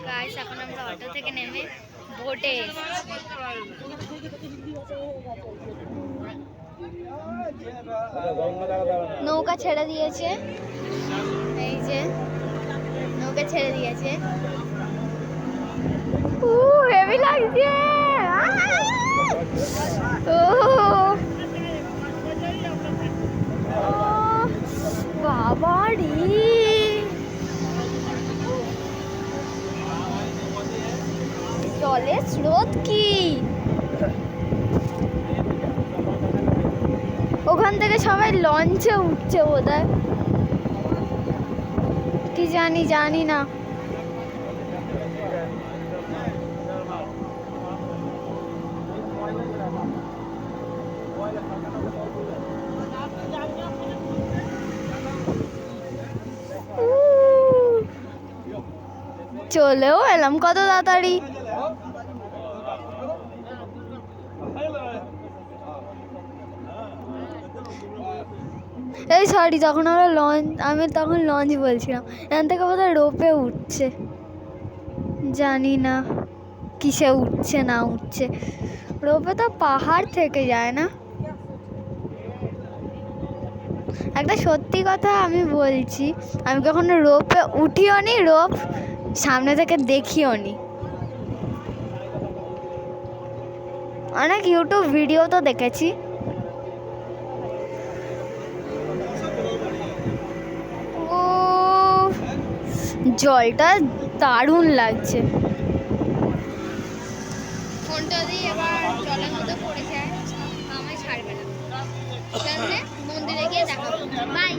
Guys এখন আমরা auto থেকে নেমে বোটে নৌকা ছেড়ে দিয়েছে, এই যে নৌকা ছেড়ে দিয়েছে। হেভি লাগছে। বাবা রে, জলের স্রোত কি! ওখান থেকে সবাই লঞ্চে উঠছে বোধহয়, কি জানি না। চলেও এলাম কত তাড়াতাড়ি। এই সরি, তখন আমি তখন লঞ্চ বলছিলাম। এখান থেকে বোধহয় রোপে উঠছে, জানি না কিসে উঠছে না উঠছে। রোপে তো পাহাড় থেকে যায় না। একটা সত্যি কথা আমি বলছি, আমি কখনো রোপে উঠিও নি, রোপ সামনে থেকে দেখিও নি। অনেক ইউটিউব ভিডিও তো দেখেছি। ও, জলটা দারুণ লাগছে। ফোনটা দিয়ে এবার জলের মধ্যে পড়ে যায়, আমায় ছাড়বে না। মন্দিরে গিয়ে দেখা, বাই।